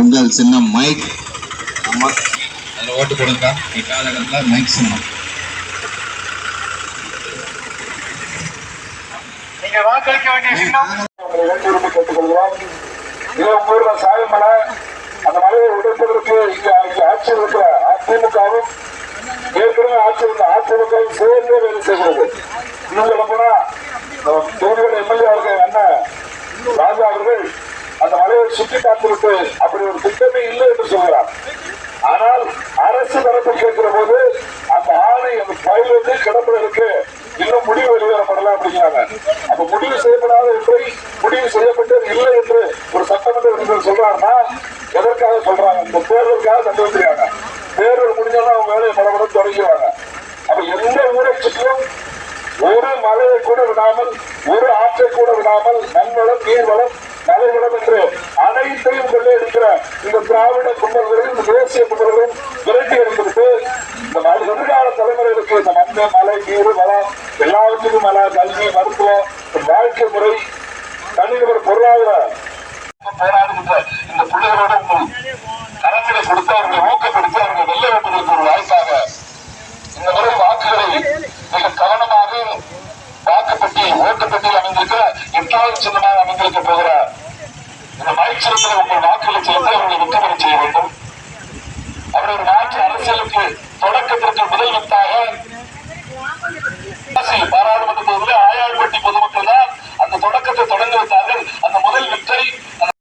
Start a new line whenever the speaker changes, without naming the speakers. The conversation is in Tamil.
உங்கள் சின்னம் மைக். ஆமா, அதில் ஓட்டு போடுங்க. இக்காலகட்டத்தில் மைக் சின்னம்.
நீங்க வாக்களிக்க வேண்டிய சின்னம் கேட்டுக்கொள்கிறோம். சாயமலை அந்த மலையை உடைப்பதற்கு இங்க ஆட்சியில் இருக்கிற அதிமுகவும் ஏற்கனவே அதிமுகவும் சேர்ந்து வேலை செய்கிறது. இன்னும் சொல்ல போனா தொகுதியோட எம்எல்ஏ அவர்கள் அண்ணன் ராஜா அவர்கள் அந்த மலையை சுற்றி பார்த்துவிட்டு அப்படி ஒரு திட்டமே இல்லை என்று சொல்கிறார். ஆனால் அரசு தரப்பு கேட்கிற போது அந்த ஆணை அந்த பயில் வந்து கிடப்பதற்கு இன்னும் முடிவு வெளியேறப்படலாம் அப்படிங்கிறாங்க. அப்ப முடிவு செய்யப்படாத ஒன்றை முடிவு செய்யப்பட்டது இல்லை என்று ஒரு சட்டமன்ற உறுப்பினர் சொல்றாருன்னா எதற்காக சொல்றாங்க? இந்த தேர்தலுக்காக தண்டு வந்துருக்காங்க. தேர்தல் முடிஞ்சோன்னா அவங்க வேலையை பலப்படம் தொடங்கிடுவாங்க. அப்ப எந்த ஊராட்சிக்கும் ஒரு மலையை கூட விடாமல், ஒரு ஆற்றை கூட விடாமல் மண்வளம், நீர்வளம், மலைவளம் என்று அனைத்தையும் கொள்ளையடிக்கிற இந்த திராவிட கும்பல்களையும் இந்த தேசிய கும்பல்களையும் விரட்டி எடுத்துட்டு இந்த எதிர்கால தலைமுறைகளுக்கு இந்த மண், மலை, நீர், வளம் எல்லாவற்றுக்கும் மேல கல்வி, மருத்துவம், வாழ்க்கை முறை, தனிநபர் பொருளாதார போராடுகின்ற இந்த பிள்ளைகளோட கரங்களை கொடுத்து அவர்களை ஊக்கப்படுத்தி அவர்களை வெள்ள வைப்பதற்கு ஒரு வாய்ப்பாக இந்த முறை வாக்குகளை மிக கவனமாக வாக்குப்பட்டி ஓட்டுப்பட்டியில் அமைந்திருக்கிற 8வது சின்னமாக அமைந்திருக்க போகிறார். இந்த மைக் சின்னத்தில் உங்கள் வாக்குகளை செலுத்த அவர்களை வெற்றி பெற செய்ய